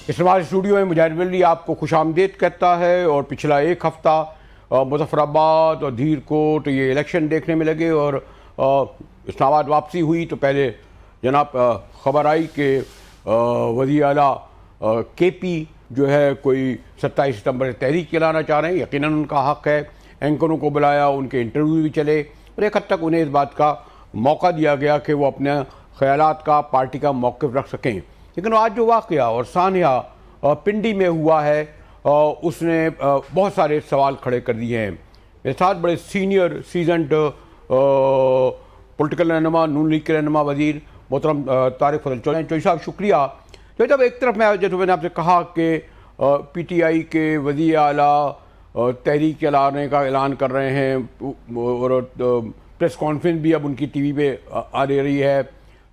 Islamabad studio में मुजाहिद वली आपको खुशामदीद कहता है। और पिछला एक हफ्ता मुजफ्फराबाद और धीरकोट ये इलेक्शन देखने में लगे और इस्लामाबाद वापसी हुई तो पहले जनाब खबर आई कि वज़ीर आला KP जो है कोई 27 सितंबर से तहरीक चलाना चाह रहे हैं। यकीनन उनका हक़ है। एंकरों को बुलाया, उनके इंटरव्यू भी चले और एक हद तक उन्हें इस बात का मौका दिया गया कि वो अपने ख़यालात का, पार्टी का मौक़िफ़ रख सकें। लेकिन आज जो वाक़या और सानिया पिंडी में हुआ है उसने बहुत सारे सवाल खड़े कर दिए हैं। मेरे साथ बड़े सीनियर सीजनड पॉलिटिकल रहनुमा, नून लीग के रहनुमा वज़ीर मोहतरम तारिक फजल चौधरी साहब, शुक्रिया। तो जब एक तरफ जैसे मैंने आपसे कहा कि PTI के वज़ीर आला तहरीक चलाने का ऐलान कर रहे हैं और प्रेस कॉन्फ्रेंस भी अब उनकी TV पे आ रही है,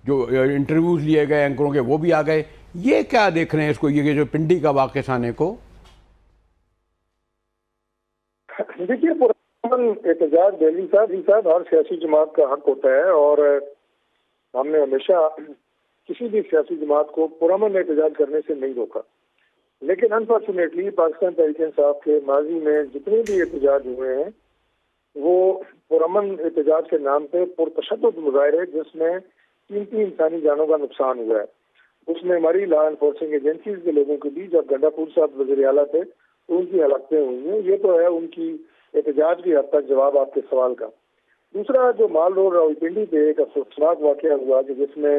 जो इंटरव्यूज़ लिए गए एंकरों के वो भी आ गए। ये क्या देख रहे हैं इसको, ये जो पिंडी का वाक़या साने को? देखिए, पुरअमन एहतजाज दिल्ली साहब हर सियासी जमात का हक होता है और हमने हमेशा किसी भी सियासी जमात को पुरअमन एहतजाज करने से नहीं रोका। लेकिन अनफॉर्चुनेटली पाकिस्तान तहरीक इंसाफ के माजी में जितने भी एहतजाज हुए हैं वो पुरअमन एहतजाज के नाम पे पुरतशद्दुद मुजाहरे जिसमें कीमती इंसानी जानों का नुकसान हुआ है। उसमें हमारी लॉ एनफोर्सिंग एजेंसीज के लोगों के बीच, जब गंडापुर साहब वज़ीर आला थे तो उनकी हलाकतें हुई हैं। ये तो है उनकी एहतजाज की हद तक जवाब आपके सवाल का। दूसरा, जो माल रोड रावलपिंडी पे एक अफसोसनाक वाक़या हुआ कि जिसमें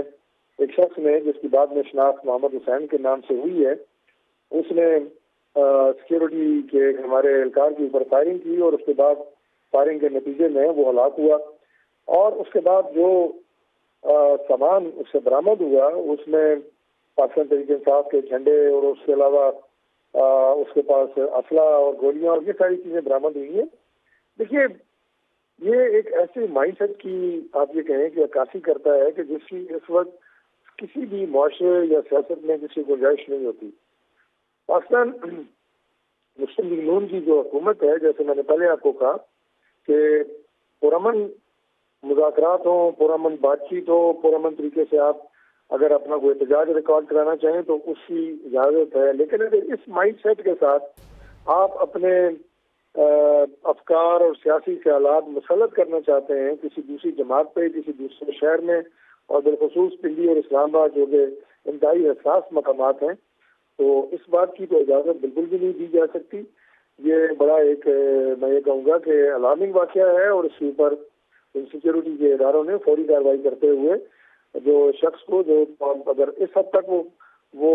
एक शख्स ने, जिसकी बाद में शनाख्त मोहम्मद हुसैन के नाम से हुई है, उसने सिक्योरिटी के हमारे एहलकार के ऊपर फायरिंग की और उसके बाद फायरिंग के नतीजे में वो हलाक हुआ। और उसके बाद जो सामान उससे बरामद हुआ उसमें पाकिस्तान तहरीक इंसाफ के झंडे और उसके अलावा उसके पास असला और गोलियां और ये सारी चीजें बरामद हुई हैं। देखिए, ये एक ऐसे माइंडसेट की आप ये कहें कि अक्कासी करता है कि जिसकी इस वक्त किसी भी मुआशरे या सियासत में किसी गुंजाइश नहीं होती। पाकिस्तान मुस्लिम लीग नून की जो हुकूमत है, जैसे मैंने पहले आपको कहा कि पुरअमन मुज़ाकरात हो, पुरअमन बातचीत हो, पुरअमन तरीके से आप अगर अपना कोई एहतजाज रिकॉर्ड कराना चाहें तो उसकी इजाज़त है। लेकिन अगर इस माइंड सेट के साथ आप अपने अफकार और सियासी ख्यालात मुसल्लत करना चाहते हैं किसी दूसरी जमात पे, किसी दूसरे शहर में, और बिलखुसूस पिंडी और इस्लामाबाद जो कि इंतहाई हसास मकामात हैं, तो इस बात की तो इजाज़त बिल्कुल भी नहीं दी जा सकती। ये बड़ा एक मैं ये कहूँगा कि अलार्मिंग वाक़या है और इसके ऊपर सिक्योरिटी के इदारों ने फौरी कार्रवाई करते हुए जो शख्स को, जो अगर इस हद तक वो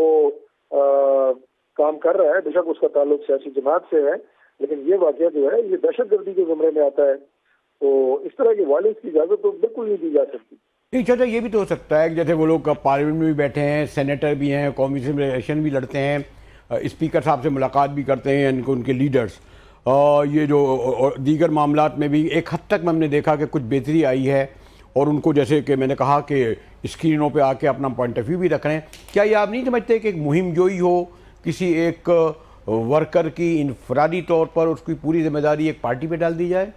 काम कर रहा है, बेशक उसका ताल्लुक सियासी जमात से है, लेकिन ये वाक़या जो है ये दहशतगर्दी के ज़ुमरे में आता है। तो इस तरह की वायलेंस की इजाज़त तो बिल्कुल नहीं दी जा सकती। नहीं चाचा, ये भी तो हो सकता है कि जैसे वो लोग पार्लियामेंट में भी बैठे हैं, सेनेटर भी हैं, कौमी इलेक्शन भी लड़ते हैं, स्पीकर साहब से मुलाकात भी करते हैं उनके लीडर्स, ये जो दीगर मामलात में भी एक हद तक हमने देखा कि कुछ बेहतरी आई है और उनको जैसे कि मैंने कहा कि स्क्रीनों पे आके अपना पॉइंट ऑफ व्यू भी रख रहे हैं। क्या ये आप नहीं समझते कि एक मुहिम जोई हो किसी एक वर्कर की इनफरादी तौर पर उसकी पूरी जिम्मेदारी एक पार्टी पे डाल दी जाए?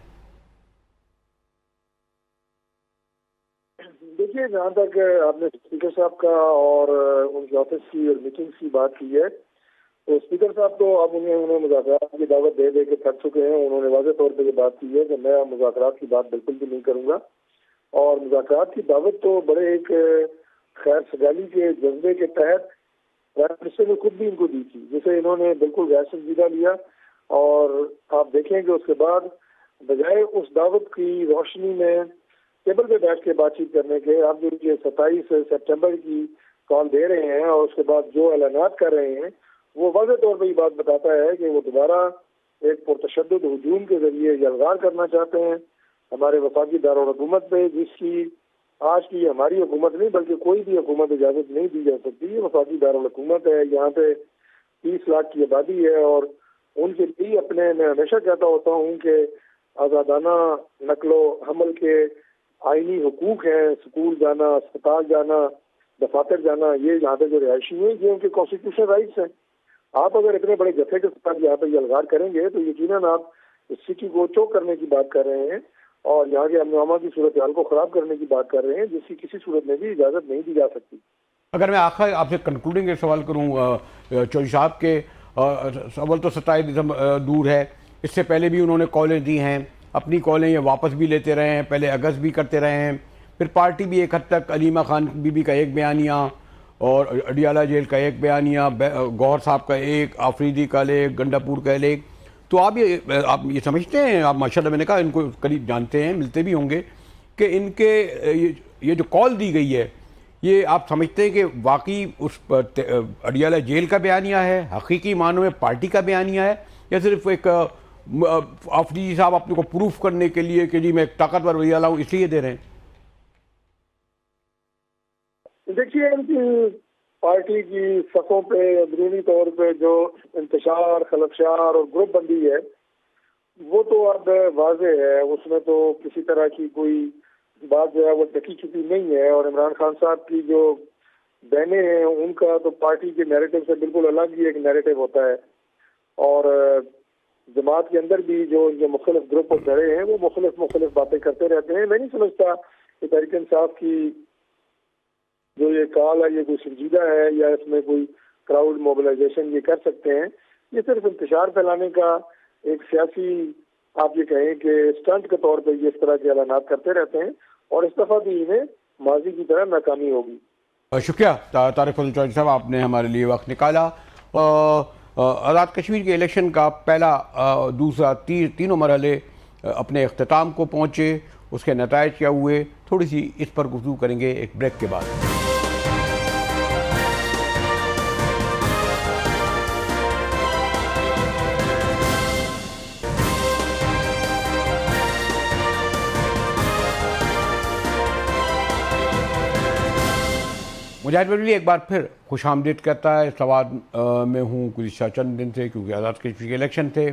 देखिए, जहाँ तक आपने स्पीकर साहब का और उनके ऑफिस की और मीटिंग्स की बात की है, तो स्पीकर साहब तो अब उन्हें मुज़ाकरात की दावत दे दे के थक चुके हैं। उन्होंने वाज़ेह तौर पे ये बात की है कि मैं मुज़ाकरात की बात बिल्कुल भी नहीं करूँगा। और मुज़ाकरात की दावत तो बड़े एक खैर सगाली के जज्बे के तहत प्राइम मिनिस्टर ने खुद भी इनको दी थी, जिसे इन्होंने बिल्कुल गैर संजीदा लिया। और आप देखें कि उसके बाद बजाय उस दावत की रोशनी में टेबल पे बैठ के बातचीत करने के, आप जो ये 27 सितंबर की कॉल दे रहे हैं और उसके बाद जो ऐलानात कर रहे हैं, वो वाज़ेह तौर पर ये बात बताता है कि वो दोबारा एक पुरतशद्दुद हुजूम के जरिए यलगार करना चाहते हैं हमारे वफाकी दारुल हुकूमत पे, जिसकी आज की हमारी हुकूमत नहीं बल्कि कोई भी हुकूमत इजाज़त नहीं दी जा सकती। ये वफाकी दारुल हुकूमत है, यहाँ पे 30 लाख की आबादी है और उनके लिए अपने, मैं हमेशा कहता होता हूँ कि आज़ादाना नकलो हमल के आईनी हुकूक हैं, स्कूल जाना, अस्पताल जाना, दफातर जाना, ये यहाँ पे जो रिहायशी हैं ये उनके कॉन्स्टिट्यूशनल राइट्स हैं। आप अगर इतने बड़े जत्थे के साथ यहाँ पे यलगार करेंगे तो यकीनन आप इस सिटी को चोक करने की बात कर रहे हैं और यहाँ के अमन अमान की सूरत हाल को खराब करने की बात कर रहे हैं, जिसकी किसी सूरत में भी इजाज़त नहीं दी जा सकती। अगर मैं आखिर आपसे कंक्लूडिंग एक सवाल करूं चौधरी साहब के, अव्वल तो 27 दिसंबर दूर है, इससे पहले भी उन्होंने कॉलें दी हैं, अपनी कॉलें ये वापस भी लेते रहे हैं, पहले अगस्त भी करते रहे हैं, फिर पार्टी भी एक हद तक अलीमा खान बीबी का एक बयानिया और अडियाला जेल का एक बयानिया, गौहर साहब का एक, आफरीदी का एक, गंडापुर का एक। तो आप ये समझते हैं, आप माशाल्लाह मैंने कहा इनको करीब जानते हैं, मिलते भी होंगे, कि इनके ये जो कॉल दी गई है, ये आप समझते हैं कि वाकई उस अडियाला जेल का बयानिया है, हकीकी मानों में पार्टी का बयानिया है, या सिर्फ एक आफरीदी साहब अपने को प्रूफ करने के लिए कि जी मैं एक ताकतवर वज़ीर हूँ इसलिए दे रहे हैं? देखिए, इनकी पार्टी की सफ़ों पे अंदरूनी तौर पे जो इंतशार, खलफशार और ग्रुप बंदी है, वो तो अब वाजे है। उसमें तो किसी तरह की कोई बात जो है वो ढकी छुपी नहीं है। और इमरान खान साहब की जो बहनें हैं, उनका तो पार्टी के नैरेटिव से बिल्कुल अलग ही एक नैरेटिव होता है। और जमात के अंदर भी जो मुख्तलिफ ग्रुप चढ़े हैं, वो मुख्तलिफ बातें करते रहते हैं। मैं नहीं समझता कि तहरीक इंसाफ की जो ये कॉल है ये कोई संजीदा है या इसमें कोई क्राउड मोबिलाइजेशन ये कर सकते हैं। ये सिर्फ इंतशार फैलाने का एक सियासी, आप ये कहें कि स्टंट के तौर पे ये इस तरह के ऐलानात करते रहते हैं, और इस दफा भी इन्हें माजी की तरह नाकामी होगी। शुक्रिया तारिक फजल चौधरी साहब, आपने हमारे लिए वक्त निकाला। आज़ाद कश्मीर के इलेक्शन का पहला दूसरा तीनों मरहले अपने अख्ताम को पहुँचे, उसके नताइज क्या हुए, थोड़ी सी इस पर गुफ्तगू करेंगे एक ब्रेक के बाद। मुजाहिद बरेलवी एक बार फिर खुश आमदीद कहता है। इस्लामाबाद में हूँ गुज़िश्ता चंद दिन से, क्योंकि आज़ाद कश्मीर के इलेक्शन थे,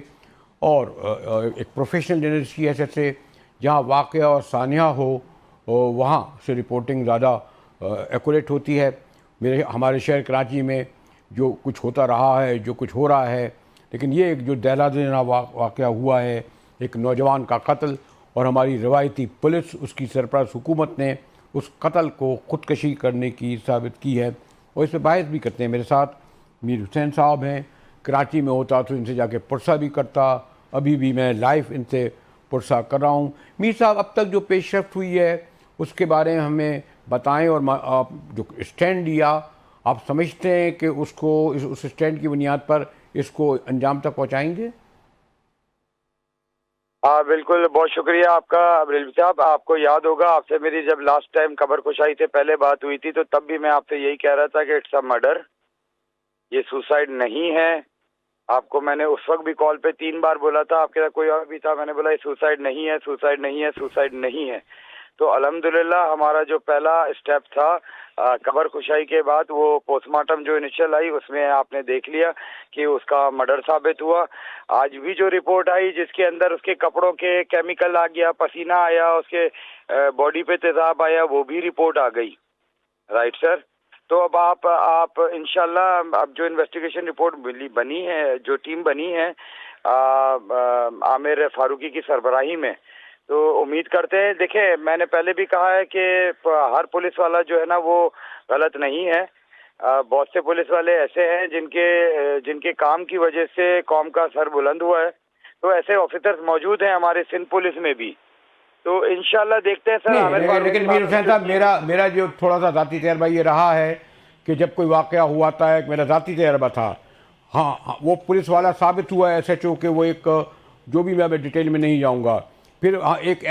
और एक प्रोफेशनल जर्नलिस्ट की हैसियत से जहाँ वाक़या और सानिया हो वहाँ से रिपोर्टिंग ज़्यादा एक्यूरेट होती है। हमारे शहर कराची में जो कुछ होता रहा है, जो कुछ हो रहा है, लेकिन ये एक जो दहलादेना वाक़या हुआ है, एक नौजवान का कत्ल, और हमारी रवायती पुलिस, उसकी सरपरस्त हुकूमत ने उस कत्ल को ख़ुदकशी करने की साबित की है, और इस पर बहस भी करते हैं। मेरे साथ मीर हुसैन साहब हैं, कराची में होता तो इनसे जाके पुरसा भी करता, अभी भी मैं लाइव इनसे पुरसा कर रहा हूँ। मीर साहब, अब तक जो पेशरफ्त हुई है उसके बारे में हमें बताएं, और आप जो स्टैंड लिया, आप समझते हैं कि उसको उस स्टैंड की बुनियाद पर इसको अंजाम तक पहुँचाएँगे? हाँ बिल्कुल, बहुत शुक्रिया आपका बरेलवी साहब। आपको याद होगा, आपसे मेरी जब लास्ट टाइम खबर खुशाई से पहले बात हुई थी, तो तब भी मैं आपसे यही कह रहा था कि इट्स अ मर्डर, ये सुसाइड नहीं है। आपको मैंने उस वक्त भी कॉल पे 3 बार बोला था, आपके साथ कोई और भी था, मैंने बोला ये सुसाइड नहीं है, सुसाइड नहीं है, सुसाइड नहीं है। तो अल्हम्दुलिल्लाह हमारा जो पहला स्टेप था खबर खुशाई के बाद, वो पोस्टमार्टम जो इनिशियल आई उसमें आपने देख लिया कि उसका मर्डर साबित हुआ। आज भी जो रिपोर्ट आई जिसके अंदर उसके कपड़ों के केमिकल आ गया, पसीना आया, उसके बॉडी पे तेजाब आया, वो भी रिपोर्ट आ गई। Right sir. तो अब आप इंशाल्लाह अब जो इन्वेस्टिगेशन रिपोर्ट बनी है, जो टीम बनी है आमिर फारूकी की सरबराही में, तो उम्मीद करते हैं। देखें, मैंने पहले भी कहा है कि हर पुलिस वाला जो है ना वो गलत नहीं है। बहुत से पुलिस वाले ऐसे हैं जिनके काम की वजह से कौम का सर बुलंद हुआ है। तो ऐसे ऑफिसर्स मौजूद हैं हमारे सिंध पुलिस में भी। तो इंशाल्लाह देखते हैं सर। लेकिन मीर हुसैन साहब, मेरा जो थोड़ा सा ज़ाती तजर्बा ये रहा है कि जब कोई वाक़या हुआ था, एक मेरा ज़ाती तजर्बा था, हाँ, वो पुलिस वाला साबित हुआ SHO के, वो एक, जो भी मैं डिटेल में नहीं जाऊँगा, फिर एक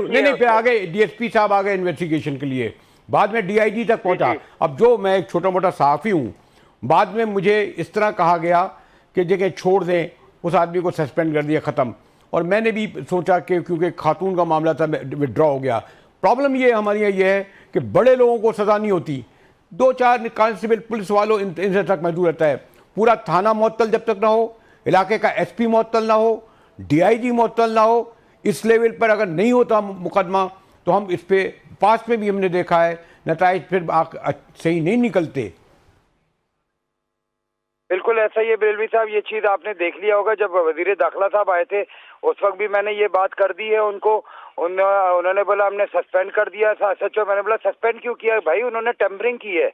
नहीं, फिर आगे DSP साहब आ गए इन्वेस्टिगेशन के लिए, बाद में DIG तक पहुंचा। अब जो मैं एक छोटा मोटा सहाफ़ी हूँ, बाद में मुझे इस तरह कहा गया कि जगह छोड़ दें, उस आदमी को सस्पेंड कर दिया, ख़त्म। और मैंने भी सोचा कि क्योंकि खातून का मामला था, विड्रॉ हो गया। प्रॉब्लम ये हमारे यहाँ ये है कि बड़े लोगों को सज़ा नहीं होती, 2-4 कांस्टेबल पुलिस वालों इनसे तक महदूद रहता है। पूरा थाना मुअत्तल जब तक ना हो, इलाके का SP मुअत्तल ना हो, DIG मुअत्तल ना हो, इस लेवल पर अगर नहीं होता मुकदमा, तो हम इस पे पास में भी हमने देखा है नताइज फिर सही नहीं निकलते। बिल्कुल ऐसा ही है बरेलवी साहब, ये चीज आपने देख लिया होगा। जब वजीर दाखिला साहब आए थे उस वक्त भी मैंने ये बात कर दी है उनको, उन्होंने बोला हमने सस्पेंड कर दिया था SHO। मैंने बोला सस्पेंड क्यों किया भाई, उन्होंने टेम्परिंग की है,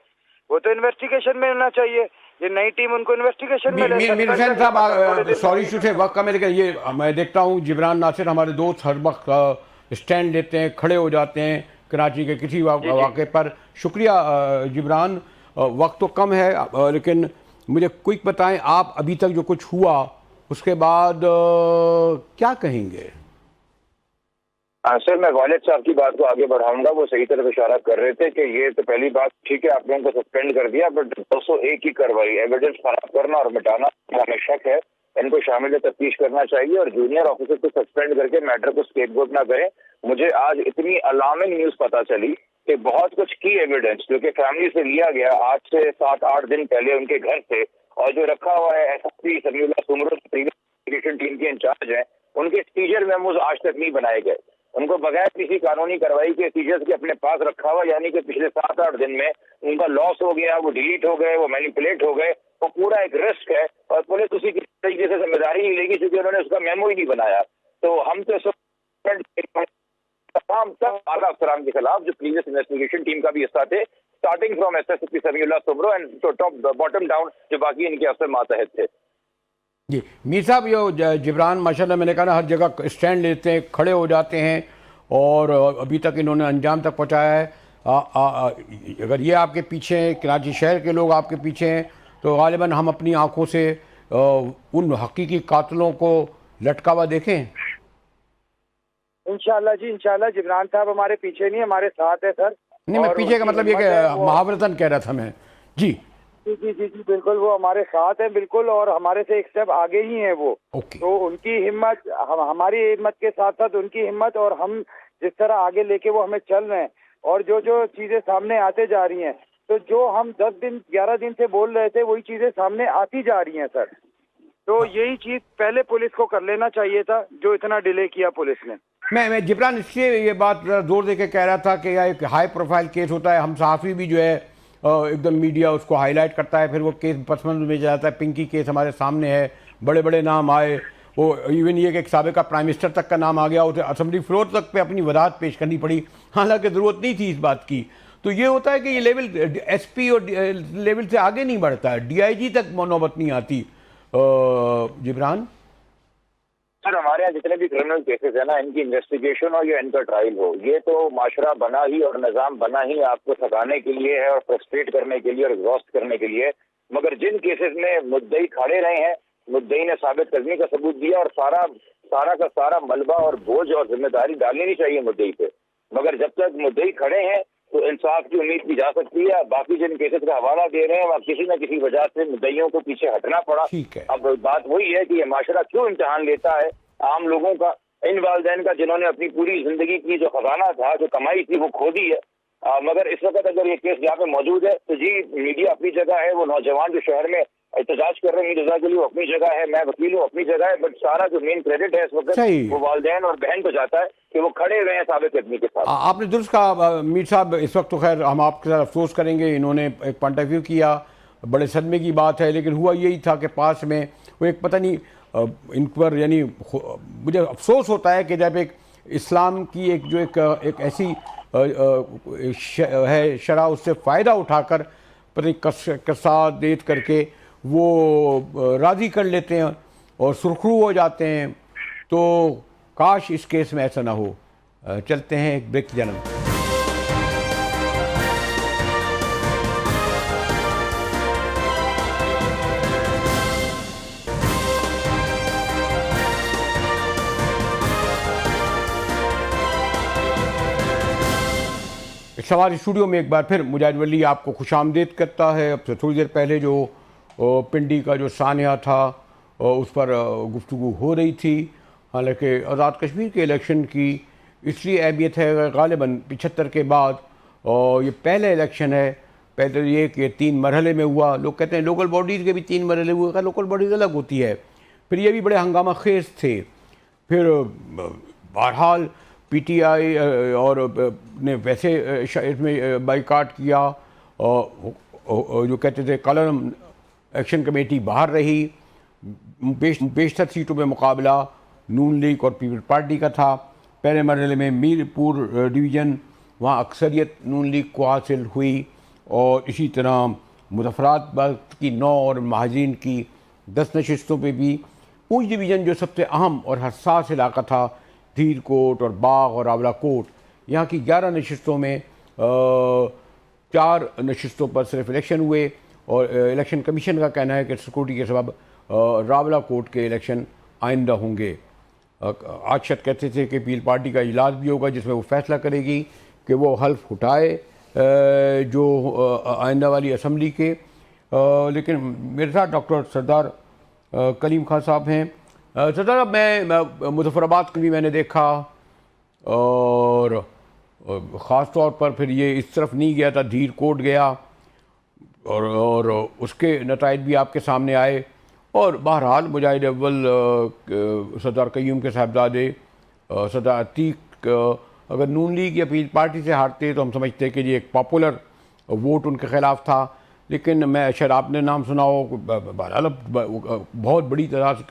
वो तो इन्वेस्टिगेशन में होना चाहिए। ये नई टीम उनको इन्वेस्टिगेशन में मीर हुसैन साहब, सॉरी टू से वक्त का मेरे ख्याल ये मैं देखता हूँ जिब्रान नासिर हमारे दोस्त हर वक्त स्टैंड लेते हैं, खड़े हो जाते हैं कराची के किसी वाक़े पर। शुक्रिया जिब्रान, वक्त तो कम है लेकिन मुझे क्विक बताएं आप अभी तक जो कुछ हुआ उसके बाद क्या कहेंगे? सर मैं वालिद साहब की बात को आगे बढ़ाऊंगा, वो सही तरह इशारा कर रहे थे कि ये तो पहली बात ठीक है आप लोगों को सस्पेंड कर दिया, बट 201 की कार्रवाई एविडेंस खराब करना और मिटाना हमें शक है, इनको शामिल तफ्तीश करना चाहिए और जूनियर ऑफिसर को सस्पेंड करके मैटर को स्केपगोट ना करें। मुझे आज इतनी अलार्मिंग न्यूज पता चली कि बहुत कुछ की एविडेंस जो कि फैमिली से लिया गया आज से 7-8 दिन पहले उनके घर से, और जो रखा हुआ है SSP Samiullah Soomro previous team के इंचार्ज हैं, उनके सीजर मेमोज आज तक नहीं बनाए गए। उनको बगैर किसी कानूनी कार्रवाई के सीजर्स के अपने पास रखा हुआ, यानी कि पिछले 7-8 दिन में उनका लॉस हो गया, वो डिलीट हो गए, वो मैनिपुलेट हो गए, वो पूरा एक रिस्क है और पुलिस उसी की तरीके से जिम्मेदारी नहीं लेगी क्योंकि उन्होंने उसका मेमो ही नहीं बनाया। तो हम तो तमाम आला अफसरान के खिलाफ जो प्रीवियस इन्वेस्टिगेशन टीम का भी हिस्सा थे, starting from SSP Samiullah Soomro and top bottom down जो बाकी इनके अफसर मातहत थे। जी मीर साहब, ये जिब्रान माशाल्लाह मैंने कहा ना हर जगह स्टैंड लेते हैं, खड़े हो जाते हैं और अभी तक इन्होंने अंजाम तक पहुंचाया है। अगर ये आपके पीछे हैं, कराची शहर के लोग आपके पीछे हैं, तो गालिबन हम अपनी आंखों से उन हकीकी कातलों को लटका हुआ देखें। इंशाल्लाह जी, इंशाल्लाह। जिब्रान साहब हमारे पीछे नहीं, हमारे साथ है सर। नहीं, मैं पीछे का मतलब ये कि मुहावरतन कह रहा था मैं। जी जी जी जी जी बिल्कुल, वो हमारे साथ है बिल्कुल, और हमारे से एक स्टेप आगे ही है वो। तो उनकी हिम्मत, हमारी हिम्मत के साथ साथ उनकी हिम्मत, और हम जिस तरह आगे लेके वो हमें चल रहे हैं और जो जो चीजें सामने आते जा रही हैं, तो जो हम 10 दिन 11 दिन से बोल रहे थे वही चीजें सामने आती जा रही हैं सर। तो यही चीज पहले पुलिस को कर लेना चाहिए था जो इतना डिले किया पुलिस ने। मैं जिब्रान इसलिए ये बात जोर दे के कह रहा था कि यह एक हाई प्रोफाइल केस होता है, हम सहाफ़ी भी जो है एकदम मीडिया उसको हाईलाइट करता है, फिर वो केस पसमंद में जाता है। पिंकी केस हमारे सामने है, बड़े बड़े नाम आए, वो इवन ये कि एक साबिका प्राइम मिनिस्टर तक का नाम आ गया, उसे असेंबली फ्लोर तक पे अपनी वजाहत पेश करनी पड़ी, हालांकि ज़रूरत नहीं थी इस बात की। तो ये होता है कि ये लेवल SP और लेवल से आगे नहीं बढ़ता है, DIG तक नौबत नहीं आती। जिब्रान सर हमारे यहाँ जितने भी क्रिमिनल केसेस है ना, इनकी इन्वेस्टिगेशन और या इनका ट्रायल हो, ये तो माशरा बना ही और निज़ाम बना ही आपको थकाने के लिए है और फ्रस्ट्रेट करने के लिए और एग्जॉस्ट करने के लिए। मगर जिन केसेस में मुद्दई खड़े रहे हैं, मुद्दई ने साबित करने का सबूत दिया और सारा का सारा मलबा और बोझ और जिम्मेदारी डालनी नहीं चाहिए मुद्दई पे, मगर जब तक मुद्दई खड़े हैं तो इंसाफ की उम्मीद की जा सकती है। बाकी जिन केसेस का हवाला दे रहे हैं वह किसी न किसी वजह से मुद्दइयों को पीछे हटना पड़ा। अब बात वही है कि ये माशरा क्यों इम्तिहान लेता है आम लोगों का, इन वालिदैन का जिन्होंने अपनी पूरी जिंदगी की जो खजाना था, जो कमाई थी, वो खो दी है। मगर इस वक्त अगर ये केस यहाँ पे मौजूद है तो जी मीडिया अपनी जगह है, वो नौजवान जो शहर में एहतजाज कर रहे हैं मीर के लिए वो अपनी जगह है, मैं वकील हूँ अपनी जगह है, बट सारा जो मेन क्रेडिट है इस वक्त वो वालिदैन और बहन को जाता है कि वो खड़े हुए हैं साबित करने के साथ। आपने दुरुस्त कहा मीर साहब, इस वक्त तो खैर हम आपके साथ अफसोस करेंगे, इन्होंने एक पॉइंट ऑफ व्यू किया, बड़े सदमे की बात है, लेकिन हुआ यही था कि पास में वो एक पता नहीं इन पर, यानी मुझे अफसोस होता है कि जब एक इस्लाम की एक जो एक ऐसी है शरा, उससे फ़ायदा उठाकर पता नहीं कसाद देत करके वो राज़ी कर लेते हैं और सुरखरू हो जाते हैं। तो काश इस केस में ऐसा ना हो। चलते हैं एक ब्रेक जन्म। सवाल स्टूडियो में एक बार फिर मुजाहिद वली आपको खुशामदीद करता है। अब से थोड़ी देर पहले जो पिंडी का जो सानिया था उस पर गुफ्तगू हो रही थी। हालांकि आज़ाद कश्मीर के इलेक्शन की इसलिए अहमियत है गालिबन 75 के बाद, और ये पहला इलेक्शन है। पहले तो ये कि 3 मरहले में हुआ, लोग कहते हैं लोकल बॉडीज़ के भी 3 मरहले हुए, लोकल बॉडीज़ अलग होती है। फिर ये भी बड़े हंगामा खेज थे। फिर बहरहाल PTI और ने वैसे इसमें बाइकाट किया, और जो कहते थे कलम एक्शन कमेटी बाहर रही। बेशतर सीटों में मुकाबला नून लीग और पीपल्स पार्टी का था, पहले मरहले में मीरपुर डिवीज़न, वहाँ अक्सरियत नून लीग को हासिल हुई, और इसी तरह मुजफ्फराबाद की 9 और महाजरीन की 10 नशिस्तों पे भी। पूंछ डिवीज़न जो सबसे अहम और हसास इलाका था, धीर कोट और बाग और आंवला कोट, यहाँ की 11 नशिस्तों में 4 नशिस्तों पर सिर्फ इलेक्शन हुए, और इलेक्शन कमीशन का कहना है कि सिक्योरिटी के सबब रावला कोट के इलेक्शन आइंदा होंगे। आज शायद कहते थे कि पील पार्टी का इजलास भी होगा जिसमें वो फैसला करेगी कि वो हल्फ उठाए जो आइंदा वाली असम्बली के। लेकिन मेरे साथ डॉक्टर सरदार कलीम खान साहब हैं। सरदार, मैं मुजफ्फराबाद को भी मैंने देखा, और ख़ास तौर पर फिर ये इस तरफ नहीं गया था, धीर कोट गया, और उसके नताइज भी आपके सामने आए। और बहरहाल मुजाहिद अव्वल सरदार कय्यूम के साहबजादे सरदार अतीक अगर नून लीग या पील पार्टी से हारते तो हम समझते कि ये एक पॉपुलर वोट उनके ख़िलाफ़ था। लेकिन मैं शायद आपने नाम सुना हो, बहरहाल बहुत बड़ी तरह से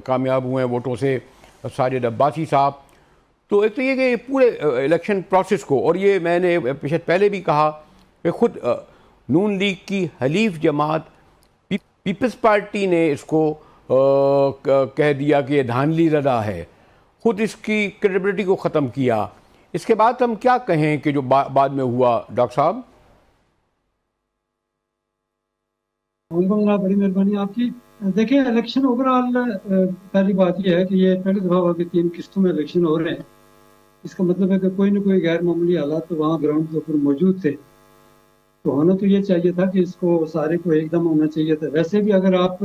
कामयाब हुए हैं वोटों से साजिद अब्बासी साहब। तो एक तो ये कि पूरे इलेक्शन प्रोसेस को, और ये मैंने शायद पहले भी कहा कि ख़ुद नून लीग की हलीफ जमात पीपल्स पार्टी ने इसको कह दिया कि ये धांधली रदा है, ख़ुद इसकी क्रेडिबिलिटी को ख़त्म किया। इसके बाद हम क्या कहें कि जो बाद में हुआ डॉक्टर साहब? बड़ी मेहरबानी आपकी। देखिए, इलेक्शन ओवरऑल पहली बात यह है कि ये पहली दफ़ा हुआ कि 3 किस्तों में इलेक्शन हो रहे हैं। इसका मतलब है कि कोई ना कोई गैर मामूली हालात तो वहाँ ग्राउंड के ऊपर मौजूद थे। तो होना तो ये चाहिए था कि इसको सारे को एकदम होना चाहिए था। वैसे भी अगर आप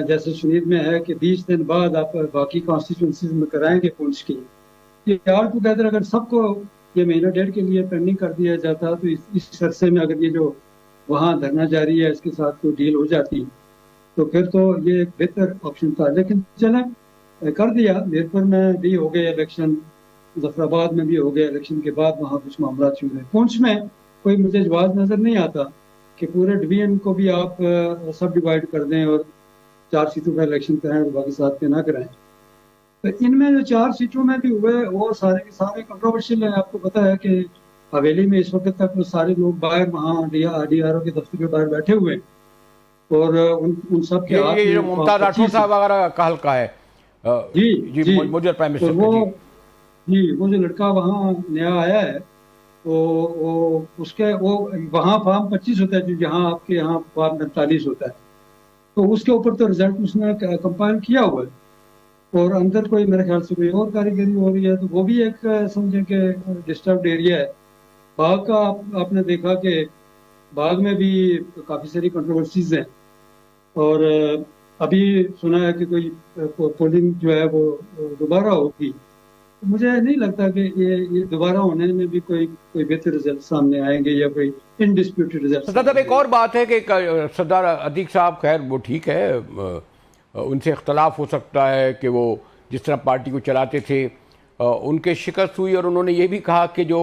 जैसे सुनील में है कि 20 दिन बाद आप बाकी कॉन्स्टिट्यूंसीज में कराएंगे पुंछ की, ये ऑल टुगेदर अगर सबको ये महीना डेढ़ के लिए पेंडिंग कर दिया जाता तो इस अरसे में अगर ये जो वहाँ धरना जारी है इसके साथ कोई डील हो जाती तो फिर तो ये एक बेहतर ऑप्शन था। लेकिन चले कर दिया। मीरपुर में भी हो गए इलेक्शन, मुजफ्फराबाद में भी हो गए इलेक्शन के बाद वहाँ कुछ मामला हुए। पुंछ में कोई मुझे जवाब नजर नहीं आता कि पूरे डिवीजन को भी आप सब डिवाइड कर दें और 4 सीटों का इलेक्शन कराएं और बाकी 7 पे ना कराएं। तो इनमें जो 4 सीटों में भी हुए वो सारे के सारे कंट्रोवर्शियल है। आपको पता है कि हवेली में इस वक्त तक वो सारे लोग बाहर वहाँ DRO के दफ्तर के बाहर बैठे हुए, और उन सब के हाथ ये मुमताज राठौर साहब वगैरह का हल्का है। जी मौजूदा प्राइम मिनिस्टर वो जो लड़का वहाँ नया आया है वो वहाँ फॉर्म 25 होता है जो जहाँ आपके यहाँ फॉर्म 45 होता है। तो उसके ऊपर तो रिजल्ट उसने कंपाइल किया हुआ है, और अंदर कोई मेरे ख्याल से कोई और कारीगरी हो रही है। तो वो भी एक समझे कि डिस्टर्ब्ड एरिया है। बाग का आपने देखा कि बाग में भी काफ़ी सारी कंट्रोवर्सीज हैं, और अभी सुना है कि कोई पोलिंग जो है वो दोबारा होगी। तो मुझे नहीं लगता कि ये दोबारा होने में भी कोई बेहतर रिजल्ट सामने आएंगे या कोई इनडिस्प्यूटेड रिजल्ट। सरदार, एक और बात है कि सरदार अतीक साहब, खैर वो ठीक है, उनसे इख्तलाफ हो सकता है कि वो जिस तरह पार्टी को चलाते थे उनके शिकस्त हुई, और उन्होंने ये भी कहा कि जो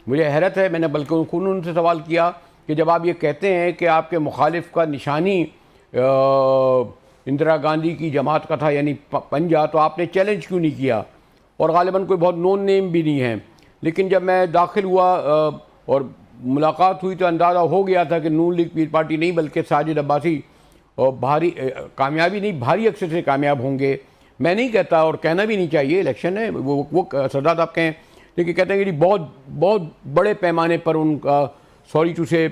मुझे हैरत है, मैंने बल्कि उनसे सवाल किया कि जब आप ये कहते हैं कि आपके मुखालिफ का निशानी इंदिरा गांधी की जमात का था यानी पंजा, तो आपने चैलेंज क्यों नहीं किया? और गालिबन कोई बहुत नोन नेम भी नहीं है। लेकिन जब मैं दाखिल हुआ और मुलाकात हुई तो अंदाज़ा हो गया था कि नून लीग पीर पार्टी नहीं बल्कि साजिद अब्बासी और भारी कामयाबी नहीं भारी अक्सर से कामयाब होंगे। मैं नहीं कहता और कहना भी नहीं चाहिए, इलेक्शन है वो सरदार आप कहें, लेकिन कहते हैं कि बहुत बहुत बड़े पैमाने पर उनका सॉरी टू से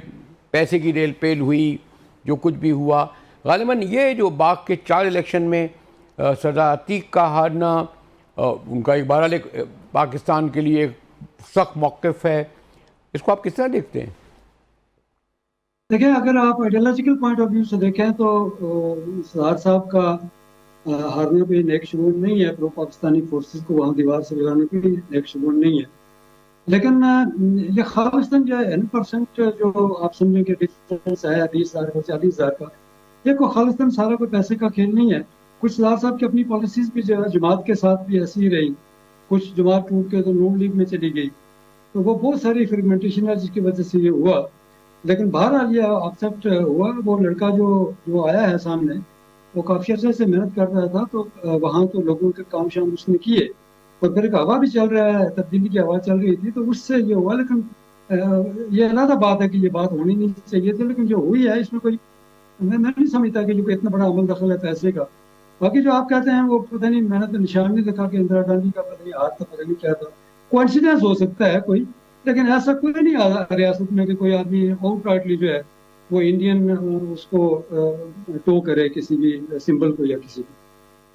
पैसे की रेल पेल हुई, जो कुछ भी हुआ। गालिबन ये जो बाग के 4 इलेक्शन में सरदार अतीक का हारना, उनका एक बहरहाल पाकिस्तान के लिए सख्त मौक़िफ़ है, इसको आप किस तरह देखते हैं? देखिए, अगर आप आइडियोलॉजिकल पॉइंट ऑफ व्यू से देखें तो सरदार साहब का हारना कोई नेक शुगून नहीं है। प्रो पाकिस्तानी फोर्सेस को वहाँ दीवार से लगाने कोई नेक शुगून नहीं है। लेकिन ये खालिस्तान जो है 1% जो आप समझें कि डिफरेंस है 20,000 और 40,000 का, ये कोई खालिस्तान सारा कोई पैसे का खेल नहीं है। कुछ सरदार साहब की अपनी पॉलिसीज भी जो है जमात के साथ भी ऐसी ही रही। कुछ जमात टूट के तो नून लीग में चली गई, तो वो बहुत सारी फ्रेगमेंटेशन है जिसकी वजह से ये हुआ। लेकिन बहरहाल ये एक्सेप्ट हुआ। वो लड़का जो आया है सामने, वो काफ़ी अर्से से मेहनत कर रहा था, तो वहाँ तो लोगों के काम शाम उसने किए। और फिर एक हवा भी चल रहा है, तब्दीली की हवा चल रही थी, तो उससे ये हुआ। लेकिन ये अलग बात है कि ये बात होनी नहीं चाहिए थी, लेकिन जो हुई है इसमें कोई, मैं नहीं समझता कि जो इतना बड़ा अमल दखल है पैसे का। बाकी जो आप कहते हैं वो पता नहीं, मैंने तो निशान नहीं देखा कि इंदिरा गांधी का पता नहीं हाथ था, पता नहीं क्या था। कोइंसिडेंस हो सकता है कोई, लेकिन ऐसा कोई नहीं आ रियासत में कि कोई आदमी आउटराइटली जो है वो इंडियन उसको टो करे किसी भी सिंबल को या किसी को।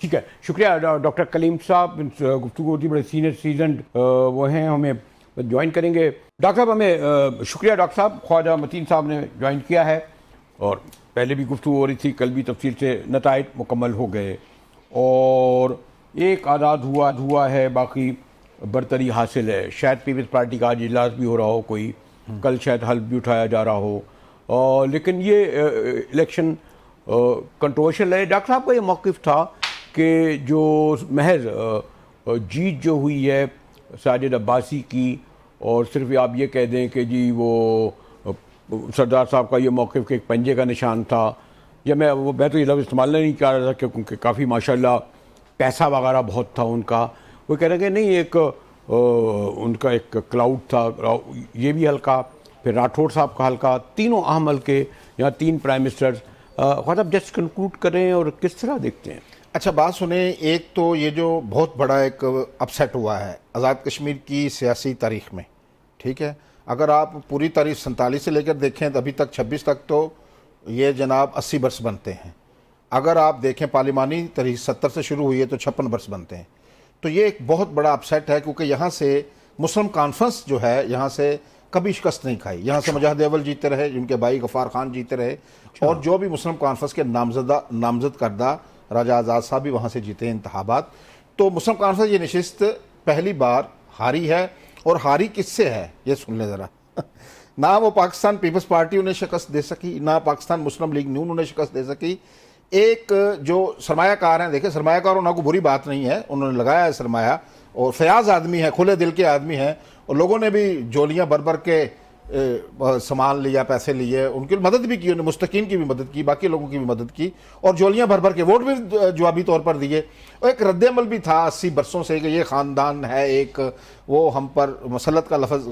ठीक है, शुक्रिया डॉक्टर कलीम साहब। गुफ्तगू होती बड़े सीनियर सीजन वो हैं, हमें ज्वाइन करेंगे। डॉक्टर साहब हमें शुक्रिया डॉक्टर साहब, ख्वाजा मतीन साहब ने ज्वाइन किया है, और पहले भी गुफ्तगू हो रही थी, कल भी तफसील से नताइज मुकम्मल हो गए और एक आज़ाद हुआ है, बाकी बरतरी हासिल है। शायद पीपल्स पार्टी का आज इजलास भी हो रहा हो, कोई कल शायद हल्फ भी उठाया जा रहा हो, लेकिन ये इलेक्शन कंट्रोवर्शियल है। डॉक्टर साहब का ये मौक़िफ़ था कि जो महज जीत जो हुई है साजिद अब्बासी की, और सिर्फ आप ये कह दें कि जी वो सरदार साहब का ये मौक़िफ़ के एक पंजे का निशान था, या मैं तो ये लफ्ज़ इस्तेमाल नहीं कर रहा था क्योंकि काफ़ी माशाल्लाह पैसा वगैरह बहुत था उनका। वो कह रहे हैं कि नहीं, एक उनका एक क्लाउड था, ये भी हल्का, फिर राठौड़ साहब का हल्का, तीनों अहम हल्के, यहाँ 3 प्राइम मिनिस्टर्स। ख्वाजा जस्ट कंक्लूड करें और किस तरह देखते हैं? अच्छा, बात सुने। एक तो ये जो बहुत बड़ा एक अपसेट हुआ है आज़ाद कश्मीर की सियासी तारीख में, ठीक है, अगर आप पूरी तारीख 47 से लेकर देखें तो अभी तक 26 तक तो ये जनाब 80 बरस बनते हैं। अगर आप देखें पार्लिमानी तारीख 70 से शुरू हुई है तो 56 बरस बनते हैं। तो ये एक बहुत बड़ा अपसेट है, क्योंकि यहाँ से मुस्लिम कॉन्फ्रेंस जो है यहाँ से कभी शिकस्त नहीं खाई। यहाँ से मुजाहिद अव्वल जीते रहे, उनके भाई गफ़ार खान जीते रहे, और जो भी मुस्लिम कॉन्फ्रेंस के नामजद करदा राजा आज़ाद साहब भी वहाँ से जीते इंतखाबात। तो मुस्लिम कॉन्फ्रेंस ये नशिस्त पहली बार हारी है, और हारी किससे है ये सुन लें ज़रा। ना वो पाकिस्तान पीपल्स पार्टी उन्हें शिकस्त दे सकी, ना पाकिस्तान मुस्लिम लीग नून उन्हें शिकस्त दे सकी। एक जो सरमायाकार हैं, देखें सरमायाकार होना कोई बुरी बात नहीं है, उन्होंने लगाया है सरमाया, और फयाज आदमी है, खुले दिल के आदमी हैं, और लोगों ने भी जोलियाँ भर भर के सामान लिया, पैसे लिए, उनकी मदद भी की, उन्हें मुस्तकीन की भी मदद की, बाकी लोगों की भी मदद की, और जोलियाँ भर भर के वोट भी जवाबी तौर पर दिए। और एक रद्दमल भी था 80 बरसों से कि ये ख़ानदान है एक, वो हम पर मसलत का लफ्ज़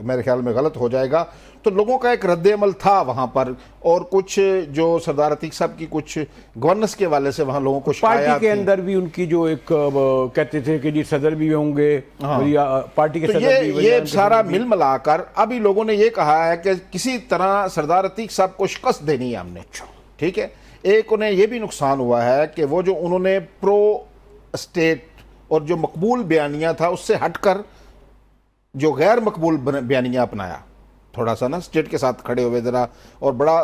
मेरे ख्याल में गलत हो जाएगा, तो लोगों का एक रद्दमल था वहाँ पर। और कुछ जो सरदार अतीक साहब की कुछ गवर्नेंस के वाले से वहाँ लोगों को पार्टी के अंदर भी उनकी जो एक कहते थे कि जी सदर भी होंगे, पार्टी के तो सदर भी, ये सारा मिल मिलाकर अभी लोगों ने ये कहा है कि किसी तरह सरदार अतीक साहब को शिकस्त देनी है हमने, ठीक है। एक उन्हें ये भी नुकसान हुआ है कि वो जो उन्होंने प्रो स्टेट और जो मकबूल बयानिया था उससे हटकर जो गैर मकबूल बयानिया अपनाया, थोड़ा सा ना स्टेट के साथ खड़े हुए ज़रा, और बड़ा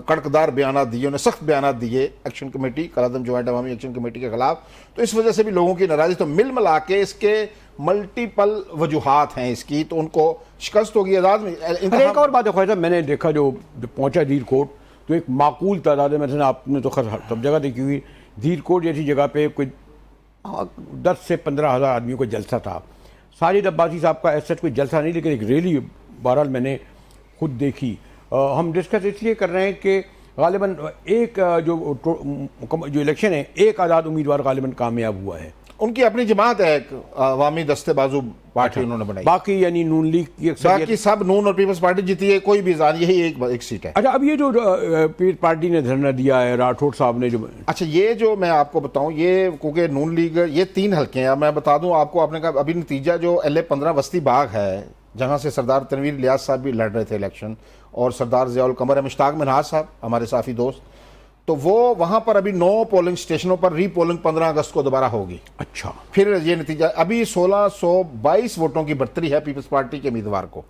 कड़कदार बयान दिए, उन्हें सख्त बयान दिए एक्शन कमेटी, कालादम जॉइंट अवामी एक्शन कमेटी के खिलाफ। तो इस वजह से भी लोगों की नाराज़गी, तो मिल मिला के इसके मल्टीपल वजूहात हैं इसकी, तो उनको शिकस्त होगी आज़ाद में। एक और बात है ख्वाजा, मैंने देखा जो पहुंचा धीर कोट, तो एक माकूल तादाद में, आपने तो खैर सब जगह देखी हुई, धीर कोट जैसी जगह पे कोई 10 से 15 हज़ार आदमियों का जलसा था। साजिद अब्बासी साहब का ऐसा कोई जलसा नहीं, लेकिन एक रैली बहरहाल मैंने खुद देखी। हम डिस्कस इसलिए कर रहे हैं कि गालिबन एक जो इलेक्शन है, एक आज़ाद उम्मीदवार गालिबन कामयाब हुआ है, उनकी अपनी जमात है, एक अवामी दस्ते बाजू पार्टी उन्होंने बनाई, बाकी यानी नून लीग की बाकी सब नून और पीपल्स पार्टी जीती है, कोई भी यही एक सीट है। अच्छा, अब ये जो पीपल्स पार्टी ने धरना दिया है, राठौड़ साहब ने जो, अच्छा ये जो मैं आपको बताऊं, ये क्योंकि नून लीग ये 3 हल्के हैं, मैं बता दूं आपको, आपने कहा अभी नतीजा जो LA-15 बस्ती बाग है, जहां से सरदार तनवीर इलियास साहब भी लड़ रहे थे इलेक्शन, और सरदार ज़ियाउल कमर है, मुश्ताक मिनहाज साहब हमारे साथी दोस्त, तो वो वहां पर अभी 9 पोलिंग स्टेशनों पर रीपोलिंग 15 अगस्त को दोबारा होगी। अच्छा, फिर ये नतीजा, अभी 1622 वोटों की बढ़तरी है पीपल्स पार्टी के उम्मीदवार को,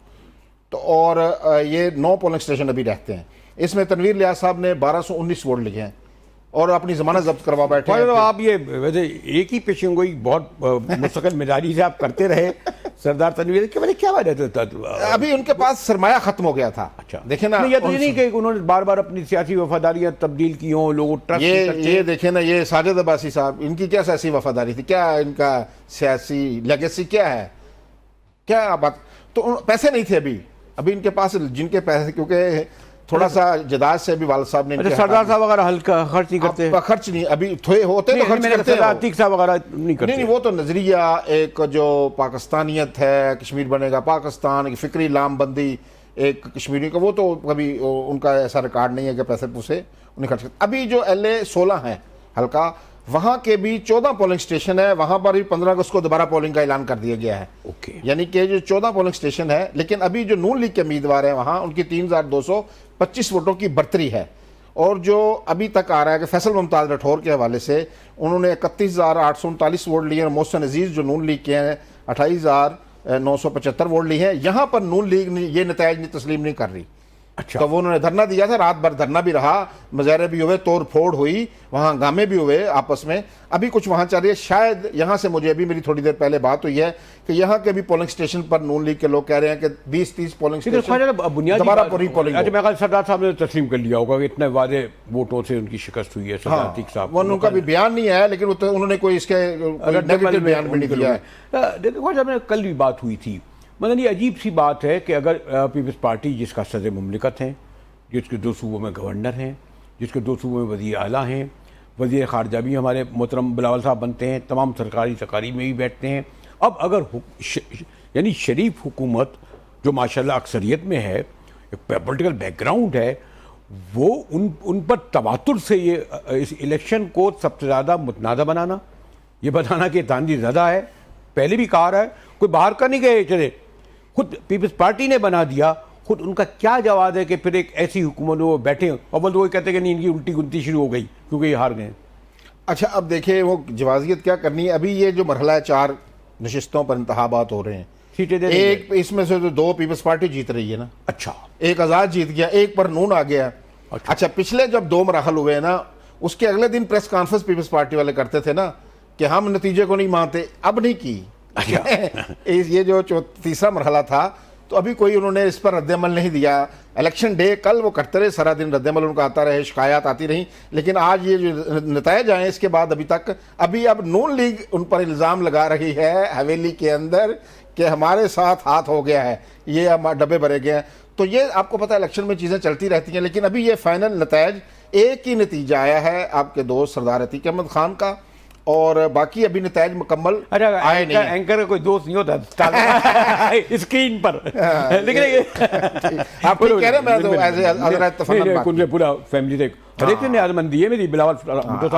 तो और ये 9 पोलिंग स्टेशन अभी रहते हैं। इसमें तनवीर इलियास साहब ने 1219 वोट लिखे हैं और अपनी जमानत जब्त करवा बैठे हैं। आप ये वैसे एक ही पेशेंगोई बहुत मुस्तकिल मिजाजी से आप करते रहे सरदार तनवीर के, मैंने क्या वजह था? अभी उनके पास सरमाया खत्म हो गया था। अच्छा, देखे ना, ये तो नहीं कि उन्होंने बार बार अपनी सियासी वफादारियां तब्दील की हों, लोगों ट्रस्ट ये देखे ना, ये साजिद अब्बासी साहब, इनकी क्या सियासी वफादारी थी, क्या इनका सियासी लेगेसी क्या है, क्या बात? तो पैसे नहीं थे अभी इनके पास, जिनके पैसे, क्योंकि थोड़ा सा जदाद से अभी वाल साहब ने अच्छा, सरदार साहब वगैरह हल्का खर्च नहीं करते? खर्च नहीं, अभी थोड़े होते तो खर्च करते हैं। अतीक साहब वगैरह नहीं करते? नहीं, वो तो नजरिया एक जो पाकिस्तानियत है, कश्मीर बनेगा पाकिस्तान, एक फिक्री लामबंदी एक कश्मीरी का, वो तो कभी उनका ऐसा रिकॉर्ड नहीं है कि पैसे पूसे उन्हें खर्च करते। अभी जो LA 16 है हल्का, वहां के भी 14 पोलिंग स्टेशन है, वहां पर भी 15 अगस्त को दोबारा पोलिंग का ऐलान कर दिया गया है। ओके। यानी कि जो 14 पोलिंग स्टेशन है, लेकिन अभी जो नून लीग के उम्मीदवार हैं वहां उनकी 3225 वोटों की बढ़तरी है। और जो अभी तक आ रहा है कि फैसल मुमताज राठौर के हवाले से उन्होंने 31,839 वोट लिए, और मोहसिन अजीज जो नून लीग के हैं 28,975 वोट लिए हैं। यहां पर नून लीग ने ये नतायज तस्लीम नहीं कर रही। अच्छा। तो वो उन्होंने धरना दिया था, रात भर धरना भी रहा, मुजाहरे भी हुए, तोड़ फोड़ हुई, वहां हंगामे भी हुए आपस में। अभी कुछ वहां चल रही है। शायद यहां से मुझे अभी मेरी थोड़ी देर पहले बात हुई है कि यहां के भी पोलिंग स्टेशन पर नून लीग के लोग कह रहे हैं कि 20-30 पोलिंग स्टेशन दोबारा पूरी पोलिंग। अच्छा, मैं सरदार साहब ने तस्लीम कर लिया होगा कि इतने वादे वोटों से उनकी शिकस्त हुई है। सरदार अतीक साहब वो उनका भी बयान नहीं आया, लेकिन उन्होंने कोई इसके नेगेटिव बयान भी नहीं दिया है। देखो, कल भी बात हुई थी, मतलब ये अजीब सी बात है कि अगर पीपल्स पार्टी जिसका सदर मुमलिकत है, जिसके 2 सूबों में गवर्नर हैं, जिसके 2 सूबों में वज़ीर आला हैं, वज़ीर ख़ारजा भी हमारे मोहतरम बिलावल साहब बनते हैं, तमाम सरकारी तकारीब में भी बैठते हैं। अब अगर यानी शरीफ हुकूमत जो माशाल्लाह अक्सरियत में है, एक पॉलिटिकल बैकग्राउंड है, वो उन पर तवातुर से ये इस इलेक्शन को सबसे ज़्यादा मुतनाज़ा बनाना, ये बताना कि तानजी ज़्यादा है। पहले भी कहा रहा है, कोई बाहर का नहीं गए, चले खुद पीपल्स पार्टी ने बना दिया। खुद उनका क्या जवाब है कि फिर एक ऐसी हुकूमत में वो बैठे और वो कहते हैं कि नहीं, इनकी उल्टी गुनती शुरू हो गई क्योंकि ये हार गए। अच्छा, अब देखिए वो जवाजियत क्या करनी है। अभी ये जो मरहला है, 4 नशिस्तों पर इंतखाबात हो रहे हैं, सीटें दे एक इसमें से तो 2 पीपल्स पार्टी जीत रही है ना। अच्छा। एक आज़ाद जीत गया, एक पर नून आ गया। अच्छा, पिछले जब 2 मराहल हुए ना, उसके अगले दिन प्रेस कॉन्फ्रेंस पीपल्स पार्टी वाले करते थे ना कि हम नतीजे को नहीं मानते, अब नहीं की। ये जो तीसरा मरहला था, तो अभी कोई उन्होंने इस पर रद्दमल नहीं दिया। इलेक्शन डे कल वो करते रहे, सारा दिन रद्दमल उनका आता रहे, शिकायत आती रही, लेकिन आज ये जो नतायज आए इसके बाद अभी तक अब नून लीग उन पर इल्ज़ाम लगा रही है हवेली के अंदर कि हमारे साथ हाथ हो गया है, ये हम डब्बे भरे गए हैं। तो ये आपको पता है इलेक्शन में चीज़ें चलती रहती हैं, लेकिन अभी ये फाइनल नतायज एक ही नतीजा आया है आपके दोस्त सरदार अतीक अहमद खान का, और बाकी अभी नतायज मुकम्मल आए नहीं। एंकर का कोई दोस्त नहीं होता स्क्रीन पर, लेकिन आप कह रहे हैं, मैं तो एज ए पूरा फैमिली से हरेक ने न्याज़मंदी है मेरी, बिलावल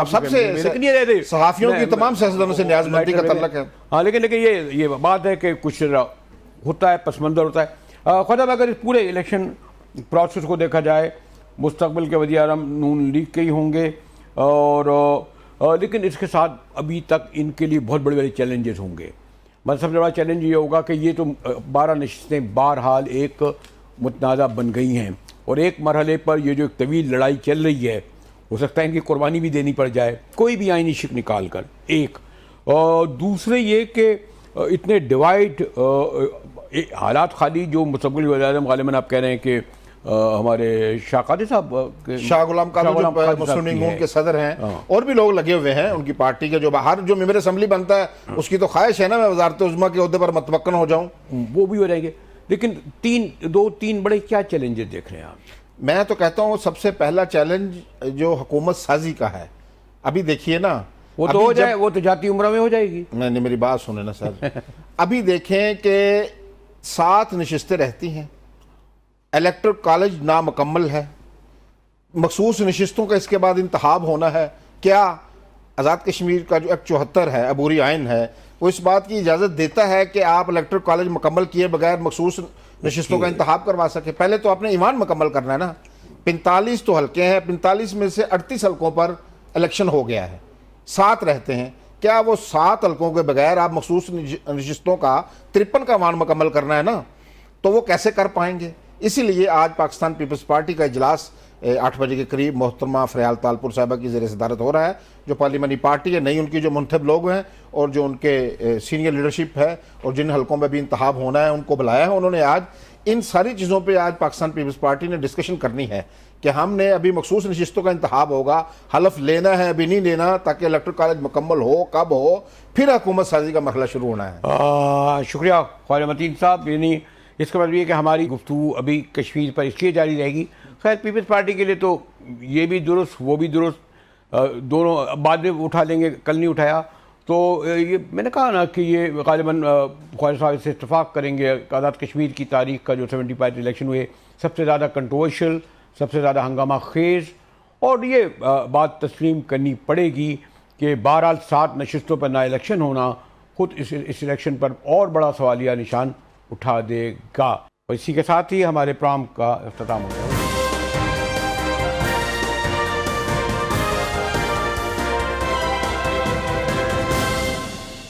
सबसे सहाफियों की तमाम सियासतदानों से न्याज़मंदी का तल्लक है। हाँ, लेकिन ये बात है कि कुछ होता है, पसमंजर होता है। खुदा अगर इस पूरे इलेक्शन प्रोसेस को देखा जाए, मुस्तकबिल के वज़ीर आज़म नून लीग के ही होंगे, और लेकिन इसके साथ अभी तक इनके लिए बहुत बड़े बड़े चैलेंजेस होंगे। मतलब सबसे बड़ा चैलेंज ये होगा कि ये तो 12 नशिस्तें बहरहाल एक मुतनाज़ा बन गई हैं, और एक मरहले पर ये जो एक तवील लड़ाई चल रही है, हो सकता है इनकी कुर्बानी भी देनी पड़ जाए, कोई भी आईनी शिक निकाल कर। एक और दूसरे ये कि इतने डिवाइड हालात खाली जो मुस्तक़बिल वज़ीर आज़म गालिबन आप कह रहे हैं कि हमारे शाह कादिर साहब, शाह गुलाम कादिर मुस्लिम लीग नून के सदर हैं, और भी लोग लगे हुए हैं उनकी पार्टी के, जो बाहर जो मेंबर असेंबली बनता है उसकी तो ख्वाहिश है ना मैं वज़ारत उज़्मा के ओहदे पर मतवक्कन हो जाऊं, वो भी हो जाएंगे। लेकिन 3 बड़े क्या चैलेंजेस देख रहे हैं आप? मैं तो कहता हूँ सबसे पहला चैलेंज जो हुकूमत साजी का है। अभी देखिए ना, वो तो हो जाए, वो तो जाती उम्र में हो जाएगी। मैंने मेरी बात सुने ना सर अभी देखें कि 7 नशिस्तें रहती हैं, इलेक्टोरल कॉलेज नामुकम्मल है, मखसूस नशिस्तों का इसके बाद इंतखाब होना है। क्या आज़ाद कश्मीर का जो एक्ट 74 है, अबूरी आइन है, वो इस बात की इजाज़त देता है कि आप इलेक्टोरल कॉलेज मुकम्मल किए बगैर मखसूस नशिस्तों का इंतखाब करवा सके? पहले तो आपने ईवान मुकम्मल करना है ना। 45 तो हल्के हैं, 45 में से 38 हल्कों पर इलेक्शन हो गया है, 7 रहते हैं। क्या वो 7 हल्कों के बगैर आप मखसूस नशिस्तों का 53 का ईवान मुकम्मल करना है ना, तो वो कैसे कर पाएंगे? इसीलिए आज पाकिस्तान पीपल्स पार्टी का इजलास 8 बजे के करीब मोहतरमा फ़रियाल तालपुर साहिबा की ज़ेर सदारत हो रहा है, जो पार्लिमानी पार्टी है, नई उनकी जो मुंतखब लोग हैं और जो उनके सीनियर लीडरशिप है और जिन हलकों में भी इंतखाब होना है उनको बुलाया है उन्होंने। आज इन सारी चीज़ों पर आज पाकिस्तान पीपल्स पार्टी ने डिस्कशन करनी है कि हमने अभी मखसूस नशिस्तों का इंतखाब होगा, हलफ लेना है अभी नहीं लेना, ताकि इलेक्टोरल कॉलेज मुकम्मल हो, कब हो, फिर हुकूमत साजी का मरहला शुरू होना है। शुक्रिया ख्वाजा मतीन साहब। यानी इसका मतलब ये कि हमारी गुफ्तगू अभी कश्मीर पर इसलिए जारी रहेगी। खैर पीपल्स पार्टी के लिए तो ये भी दुरुस्त वो भी दुरुस्त, दोनों बाद में उठा लेंगे, कल नहीं उठाया तो ये मैंने कहा ना कि ये गालिबन ख्वाजा साहब से इत्तफाक करेंगे। आज़ाद कश्मीर की तारीख का जो 75 इलेक्शन हुए सबसे ज़्यादा कंट्रोवर्शियल, सबसे ज़्यादा हंगामा खेज़, और ये बात तस्लीम करनी पड़ेगी कि बहरहाल 7 नशिस्तों पर ना इलेक्शन होना खुद इस इलेक्शन पर और बड़ा सवालिया निशान उठा देगा। और इसी के साथ ही हमारे प्रोग्राम का इख्तिताम हो गया।